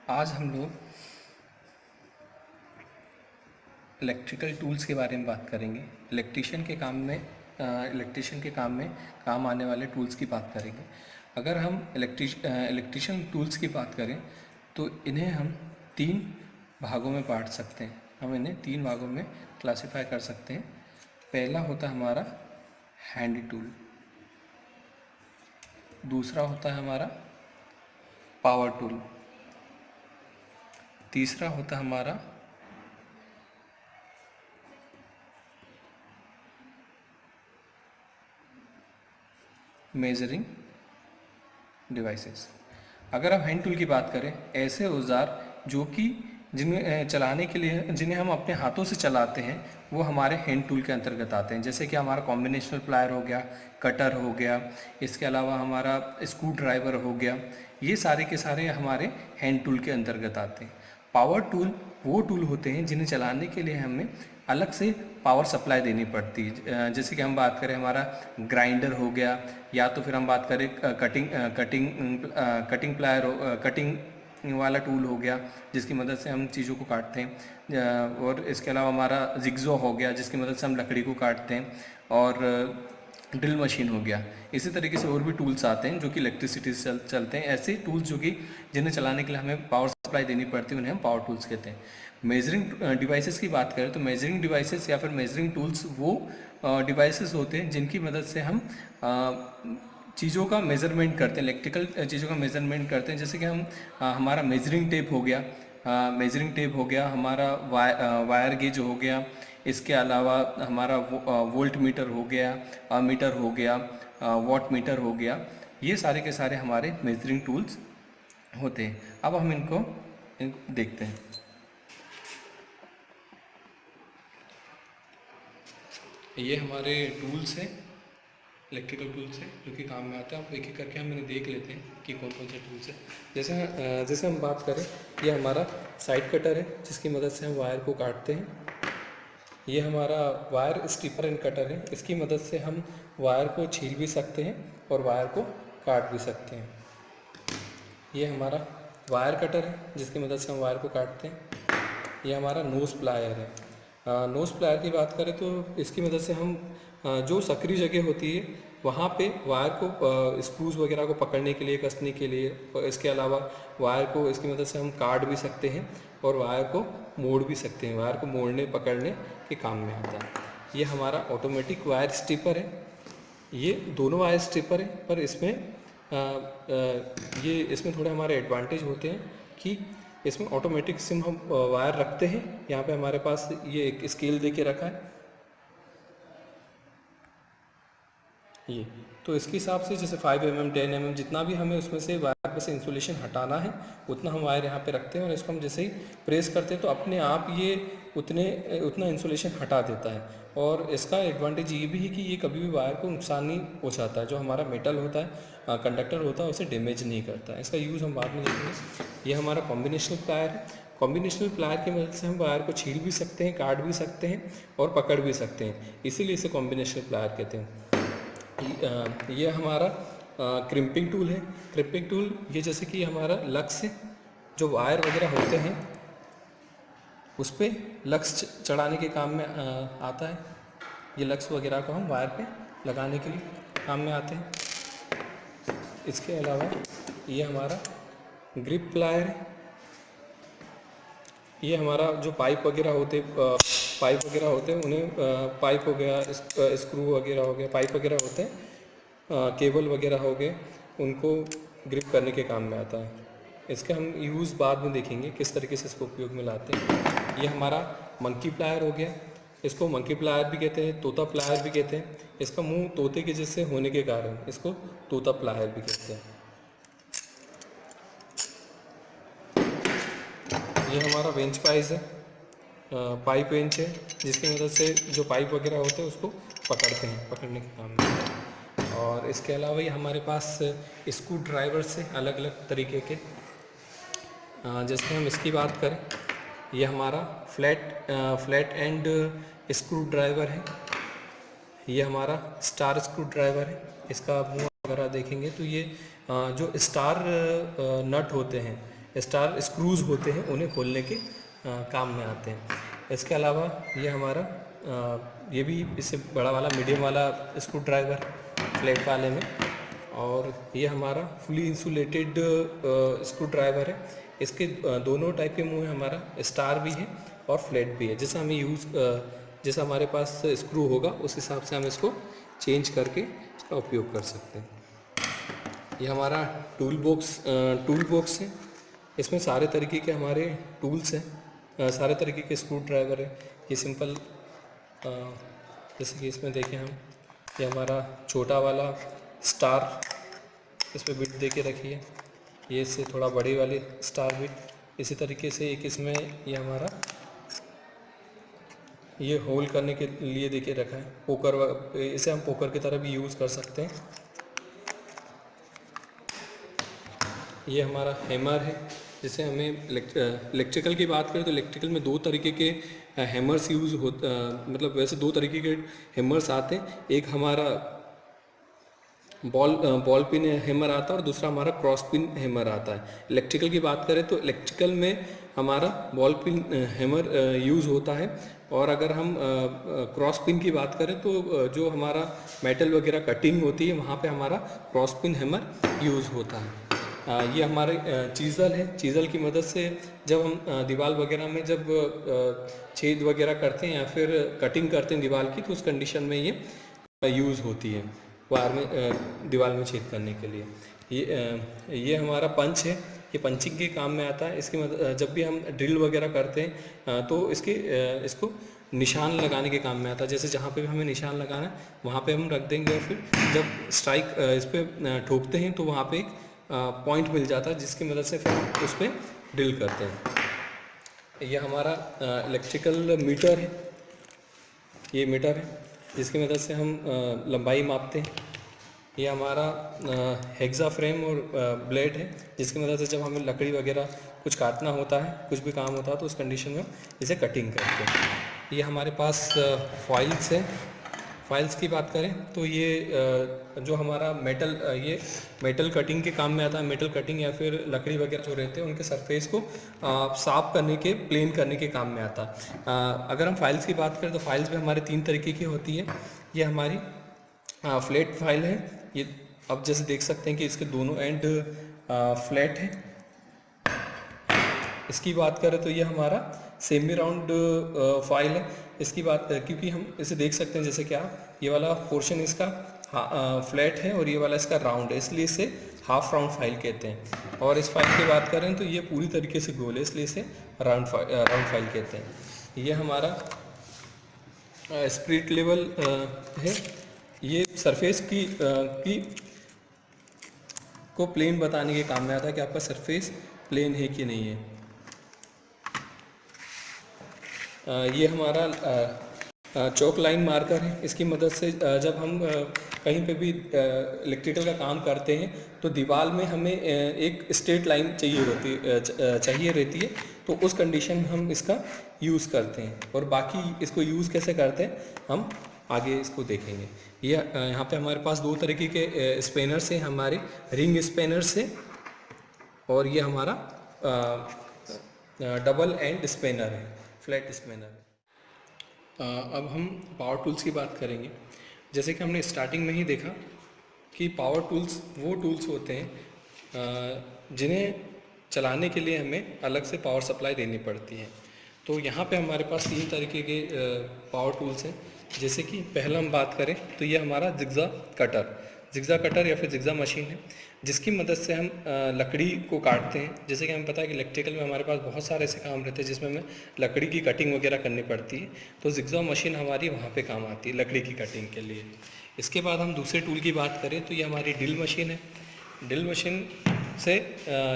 आज हम लोग इलेक्ट्रिकल टूल्स के बारे में बात करेंगे। इलेक्ट्रिशियन के काम में काम आने वाले टूल्स की बात करेंगे। अगर हम इलेक्ट्रिशियन टूल्स की बात करें तो इन्हें हम 3 भागों में बांट सकते हैं। हम इन्हें 3 भागों में क्लासिफाई कर सकते हैं। पहला होता है हमारा हैंड टूल, दूसरा होता है हमारा पावर टूल, तीसरा होता है हमारा मेजरिंग डिवाइसेस। अगर हम हैंड टूल की बात करें, ऐसे औजार जो कि जिन्हें चलाने के लिए जिन्हें हम अपने हाथों से चलाते हैं वो हमारे हैंड टूल के अंतर्गत आते हैं। जैसे कि हमारा कॉम्बिनेशनल प्लायर हो गया, कटर हो गया, इसके अलावा हमारा स्क्रू ड्राइवर हो गया, ये सारे के सारे हमारे हैंड टूल के अंतर्गत आते हैं। पावर टूल वो टूल होते हैं जिन्हें चलाने के लिए हमें अलग से पावर सप्लाई देनी पड़ती है। जैसे कि हम बात करें हमारा ग्राइंडर हो गया, या तो फिर हम बात करें कटिंग प्लायर कटिंग वाला टूल हो गया जिसकी मदद से हम चीज़ों को काटते हैं, और इसके अलावा हमारा जिग्ज़ो हो गया जिसकी मदद से हम लकड़ी को काटते हैं, और ड्रिल मशीन हो गया। इसी तरीके से और भी टूल्स आते हैं जो कि इलेक्ट्रिसिटी से चलते हैं। ऐसे टूल्स जो कि जिन्हें चलाने के लिए हमें पावर सप्लाई देनी पड़ती है उन्हें हम पावर टूल्स कहते हैं। मेजरिंग डिवाइसेस की बात करें तो मेजरिंग डिवाइसेस या फिर मेजरिंग टूल्स वो डिवाइसेस होते हैं जिनकी मदद से हम चीज़ों का मेज़रमेंट करते हैं, इलेक्ट्रिकल चीज़ों का मेज़रमेंट करते हैं। जैसे कि हम हमारा मेजरिंग टेप हो गया, हमारा वायर गेज हो गया, इसके अलावा हमारा वोल्ट मीटर हो गया, मीटर हो गया, वॉट मीटर हो गया, ये सारे के सारे हमारे मेजरिंग टूल्स होते हैं। अब हम इनको देखते हैं। ये हमारे टूल्स हैं, इलेक्ट्रिकल टूल्स हैं जो कि काम में आते हैं। अब एक एक करके हम इन्हें देख लेते हैं कि कौन कौन से टूल्स हैं। जैसे हम बात करें, ये हमारा साइड कटर है जिसकी मदद से हम वायर को काटते हैं। ये हमारा वायर स्ट्रिपर एंड कटर है, इसकी मदद से हम वायर को छील भी सकते हैं और वायर को काट भी सकते हैं। ये हमारा वायर कटर है जिसकी मदद से हम वायर को काटते हैं। ये हमारा नोज़ प्लायर है। नोज़ प्लायर की बात करें तो इसकी मदद से हम जो सक्रिय जगह होती है वहाँ पे वायर को स्क्रूज वगैरह को पकड़ने के लिए, कसने के लिए, और इसके अलावा वायर को इसकी मदद से हम काट भी सकते हैं और वायर को मोड़ भी सकते हैं। वायर को मोड़ने पकड़ने के काम में आता है। ये हमारा ऑटोमेटिक वायर स्ट्रिपर है। ये दोनों वायर स्ट्रिपर है, पर इसमें थोड़े हमारे एडवांटेज होते हैं कि इसमें ऑटोमेटिक सिम हम वायर रखते हैं। यहाँ पे हमारे पास ये एक स्केल दे के रखा है, ये तो इसके हिसाब से जैसे 5 mm 10 mm जितना भी हमें उसमें से वायर पे से इंसुलेशन हटाना है उतना हम वायर यहाँ पे रखते हैं, और इसको हम जैसे ही प्रेस करते हैं तो अपने आप ये उतना इंसुलेशन हटा देता है। और इसका एडवांटेज ये भी है कि ये कभी भी वायर को नुकसान नहीं पहुँचाता है। जो हमारा मेटल होता है, कंडक्टर होता है, उसे डैमेज नहीं करता है। इसका यूज़ हम बाद में देखेंगे। ये हमारा कॉम्बिनेशनल प्लायर है। कॉम्बिनेशनल प्लायर की मदद से हम वायर को छील भी सकते हैं, काट भी सकते हैं और पकड़ भी सकते हैं, इसीलिए इसे कॉम्बिनेशनल प्लायर कहते हैं। ये हमारा क्रिम्पिंग टूल है। क्रिम्पिंग टूल ये जैसे कि हमारा लक्स है, जो वायर वगैरह होते हैं उस पर लक्स चढ़ाने के काम में आता है। ये लक्स वगैरह को हम वायर पे लगाने के लिए काम में आते हैं। इसके अलावा ये हमारा ग्रिप प्लायर है। ये हमारा जो पाइप वगैरह होते हैं उन्हें पाइप हो गया, स्क्रू वगैरह हो गया, पाइप वगैरह होते हैं, केबल वगैरह हो गए, उनको ग्रिप करने के काम में आता है। इसके हम यूज़ बाद में देखेंगे किस तरीके से इसको उपयोग में लाते हैं। ये हमारा मंकी प्लायर हो गया। इसको मंकी प्लायर भी कहते हैं, तोता प्लायर भी कहते हैं। इसका मुंह तोते के जैसे होने के कारण इसको तोता प्लायर भी कहते हैं। ये हमारा वेंच पाइस है, पाइप वेंच है, जिसकी मदद से जो पाइप वगैरह होते हैं उसको पकड़ने के काम में। और इसके अलावा ये हमारे पास स्क्रू ड्राइवर्स है अलग अलग तरीके के। जैसे हम इसकी बात करें, ये हमारा फ्लैट एंड स्क्रू ड्राइवर है। ये हमारा स्टार स्क्रू ड्राइवर है। इसका मुँह अगर आप देखेंगे तो ये जो स्टार नट होते हैं, स्टार स्क्रूज़ होते हैं उन्हें खोलने के काम में आते हैं। इसके अलावा ये हमारा ये भी इससे बड़ा वाला मीडियम वाला स्क्रू ड्राइवर फ्लैट वाले में, और ये हमारा फुली इंसुलेटेड स्क्रू ड्राइवर है। इसके दोनों टाइप के मुँह हैं, हमारा स्टार भी है और फ्लैट भी है। जैसा हमें जैसा हमारे पास स्क्रू होगा उस हिसाब से हम इसको चेंज करके इसका उपयोग कर सकते हैं। ये हमारा टूल बॉक्स है। इसमें सारे तरीके के हमारे टूल्स हैं, सारे तरीके के स्क्रू ड्राइवर है। ये सिंपल जैसे कि इसमें देखें हम, ये हमारा छोटा वाला स्टार, इस पर बिट दे के रखी है। ये इससे थोड़ा बड़ी वाली स्टार बिट। इसी तरीके से एक इसमें ये हमारा ये होल करने के लिए दे के रखा है, पोकर, इसे हम पोकर की तरह भी यूज़ कर सकते हैं। ये हमारा हैमर है, जिसे हमें इलेक्ट्रिकल की बात करें तो इलेक्ट्रिकल में दो तरीके के हैमर्स यूज़ मतलब वैसे दो तरीके के हैमर्स आते हैं। एक हमारा बॉल पिन हैमर आता है और दूसरा हमारा क्रॉस पिन हैमर आता है। इलेक्ट्रिकल की बात करें तो इलेक्ट्रिकल में हमारा बॉल पिन हैमर यूज़ होता है, और अगर हम क्रॉस पिन की बात करें तो जो हमारा मेटल वगैरह कटिंग होती है वहाँ पे हमारा क्रॉस पिन हैमर यूज़ होता है। ये हमारे चीज़ल है। चीज़ल की मदद से जब हम दीवार वगैरह में जब छेद वगैरह करते हैं या फिर कटिंग करते हैं दीवार की, तो उस कंडीशन में ये यूज़ होती है वायर में, दीवार में छेद करने के लिए। ये हमारा पंच है, ये पंचिंग के काम में आता है। इसकी मदद जब भी हम ड्रिल वगैरह करते हैं तो इसको निशान लगाने के काम में आता है। जैसे जहाँ पे भी हमें निशान लगाना है वहाँ पे हम रख देंगे, और फिर जब स्ट्राइक इस पर ठोकते हैं तो वहाँ पे एक पॉइंट मिल जाता है, जिसकी मदद से फिर उस पर ड्रिल करते हैं। ये हमारा इलेक्ट्रिकल मीटर है, ये मीटर है जिसकी मदद से हम लंबाई मापते हैं। ये हमारा हेक्सा फ्रेम और ब्लेड है, जिसकी मदद से जब हमें लकड़ी वगैरह कुछ काटना होता है, कुछ भी काम होता है, तो उस कंडीशन में हम इसे कटिंग करते हैं। ये हमारे पास फाइल्स है। फाइल्स की बात करें तो ये जो हमारा ये मेटल कटिंग के काम में आता है। मेटल कटिंग या फिर लकड़ी वगैरह जो रहते हैं उनके सरफेस को साफ करने के, प्लेन करने के काम में आता है। अगर हम फाइल्स की बात करें तो फाइल्स में हमारे 3 तरीके की होती है। ये हमारी फ्लैट फाइल है। ये अब जैसे देख सकते हैं कि इसके दोनों एंड फ्लैट है। इसकी बात करें तो ये हमारा सेमी राउंड फाइल है। इसकी बात क्योंकि हम इसे देख सकते हैं जैसे क्या ये वाला पोर्शन इसका फ्लैट है और ये वाला इसका राउंड है, इसलिए इसे हाफ राउंड फाइल कहते हैं। और इस फाइल की बात करें तो ये पूरी तरीके से गोल है, इसलिए इसे राउंड फाइल कहते हैं। ये हमारा स्पिरिट लेवल है। ये सरफेस को प्लेन बताने के काम में आता है कि आपका सरफेस प्लेन है कि नहीं है। ये हमारा चौक लाइन मार्कर है। इसकी मदद से जब हम कहीं पे भी इलेक्ट्रिकल का काम करते हैं तो दीवार में हमें एक स्ट्रेट लाइन चाहिए रहती है, तो उस कंडीशन में हम इसका यूज़ करते हैं। और बाकी इसको यूज़ कैसे करते हैं हम आगे इसको देखेंगे। ये यहाँ पे हमारे पास 2 तरीके के स्पेनर्स हैं, हमारे रिंग स्पेनर्स है और ये हमारा डबल एंड स्पेनर है, फ्लैट स्पेनर है। अब हम पावर टूल्स की बात करेंगे। जैसे कि हमने स्टार्टिंग में ही देखा कि पावर टूल्स वो टूल्स होते हैं जिन्हें चलाने के लिए हमें अलग से पावर सप्लाई देनी पड़ती है। तो यहाँ पे हमारे पास 3 तरीके के पावर टूल्स हैं। जैसे कि पहला हम बात करें तो ये हमारा जिग्ज़ा कटर या फिर जिग्ज़ा मशीन है, जिसकी मदद से हम लकड़ी को काटते हैं। जैसे कि हमें पता है कि इलेक्ट्रिकल में हमारे पास बहुत सारे ऐसे काम रहते हैं जिसमें हमें लकड़ी की कटिंग वगैरह करनी पड़ती है, तो जिग्ज़ा मशीन हमारी वहाँ पे काम आती है लकड़ी की कटिंग के लिए। इसके बाद हम दूसरे टूल की बात करें तो ये हमारी ड्रिल मशीन है। ड्रिल मशीन से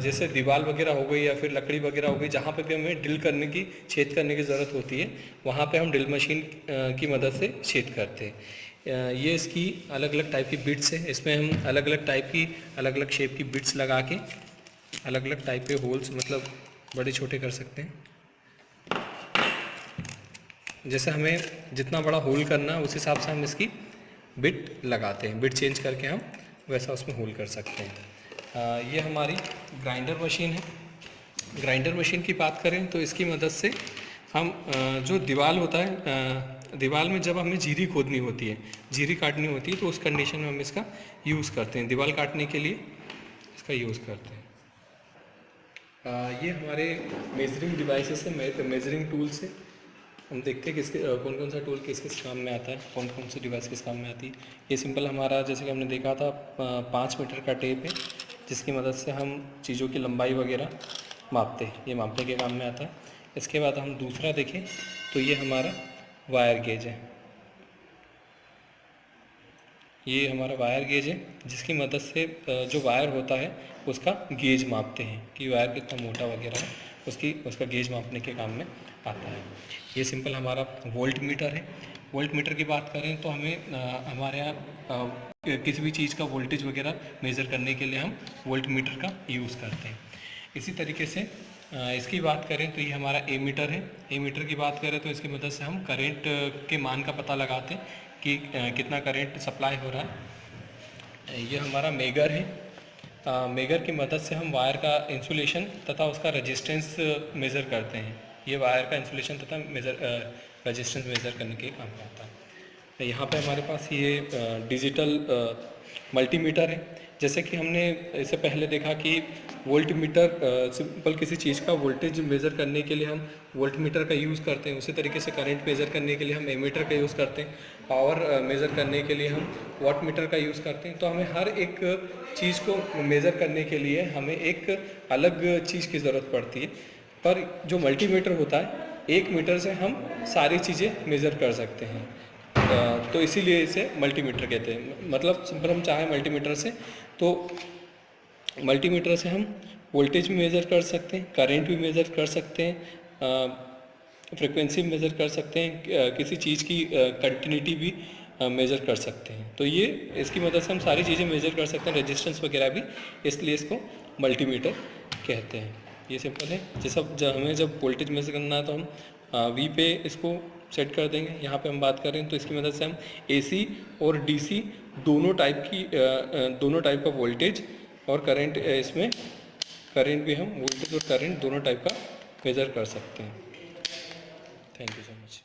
जैसे दीवार वगैरह हो गई या फिर लकड़ी वगैरह हो गई, जहाँ पे भी हमें ड्रिल करने की, छेद करने की ज़रूरत होती है, वहाँ पे हम ड्रिल मशीन की मदद से छेद करते हैं। ये इसकी अलग अलग टाइप की बिट्स है। इसमें हम अलग अलग टाइप की, अलग अलग शेप की बिट्स लगा के अलग अलग टाइप के होल्स, मतलब बड़े छोटे कर सकते हैं। जैसे हमें जितना बड़ा होल करना है उस हिसाब से हम इसकी बिट लगाते हैं, बिट चेंज करके हम वैसा उसमें होल कर सकते हैं। ये हमारी ग्राइंडर मशीन है। ग्राइंडर मशीन की बात करें तो इसकी मदद से हम जो दीवार होता है, दीवार में जब हमें जीरी खोदनी होती है, जीरी काटनी होती है, तो उस कंडीशन में हम इसका यूज़ करते हैं, दीवार काटने के लिए इसका यूज़ करते हैं। ये हमारे मेजरिंग डिवाइसेस है, मेजरिंग टूल्स है। हम देखते हैं किसके कौन कौन सा टूल किस किस काम में आता है, कौन कौन सी डिवाइस किस काम में आती है। ये सिंपल हमारा, जैसे कि हमने देखा था, 5 मीटर का टेप है, जिसकी मदद से हम चीज़ों की लंबाई वगैरह मापते हैं, ये मापने के काम में आता है। इसके बाद हम दूसरा देखें तो ये हमारा वायर गेज है। ये हमारा वायर गेज है, जिसकी मदद से जो वायर होता है उसका गेज मापते हैं कि वायर कितना मोटा वगैरह है, उसका गेज मापने के काम में आता है। ये सिंपल हमारा वोल्ट मीटर है। वोल्ट मीटर की बात करें तो हमें हमारे यहाँ किसी भी चीज़ का वोल्टेज वगैरह मेज़र करने के लिए हम वोल्ट मीटर का यूज़ करते हैं। इसी तरीके से इसकी बात करें तो ये हमारा ए मीटर है। ए मीटर की बात करें तो इसकी मदद से हम करेंट के मान का पता लगाते हैं कि कितना करंट सप्लाई हो रहा है। ये हमारा मेगर है। मेगर की मदद से हम वायर का इंसुलेशन तथा उसका रेजिस्टेंस मेज़र करते हैं। ये वायर का इंसुलेशन तथा रेजिस्टेंस मेज़र करने के काम में आता है। यहाँ पे हमारे पास ये डिजिटल मल्टीमीटर है। जैसे कि हमने इससे पहले देखा कि वोल्ट मीटर सिंपल किसी चीज़ का वोल्टेज मेज़र करने के लिए हम वोल्ट मीटर का यूज़ करते हैं, उसी तरीके से करंट मेज़र करने के लिए हम एमीटर का यूज़ करते हैं, पावर मेज़र करने के लिए हम वाट मीटर का यूज़ करते हैं। तो हमें हर एक चीज़ को मेज़र करने के लिए हमें एक अलग चीज़ की ज़रूरत पड़ती है, पर जो मल्टीमीटर होता है, 1 मीटर से हम सारी चीज़ें मेज़र कर सकते हैं। तो इसीलिए इसे मल्टीमीटर कहते हैं। मतलब सिंपल हम चाहें मल्टीमीटर से, तो मल्टीमीटर से हम वोल्टेज भी मेज़र कर सकते हैं, करंट भी मेज़र कर सकते हैं, फ्रिक्वेंसी मेज़र कर सकते हैं, किसी चीज़ की कंटिन्यूटी भी मेज़र कर सकते हैं। तो ये इसकी मदद से हम सारी चीज़ें मेज़र कर सकते हैं, रेजिस्टेंस वगैरह भी, इसलिए इसको मल्टीमीटर कहते हैं। ये सिंपल है। जैसे हमें जब वोल्टेज मेज़र करना है तो हम वी पे इसको सेट कर देंगे। यहाँ पे हम बात करें तो इसकी मदद से हम एसी और डीसी दोनों टाइप का वोल्टेज और करंट, इसमें करंट भी हम वोल्टेज और करंट दोनों टाइप का मेज़र कर सकते हैं। Thank you so much.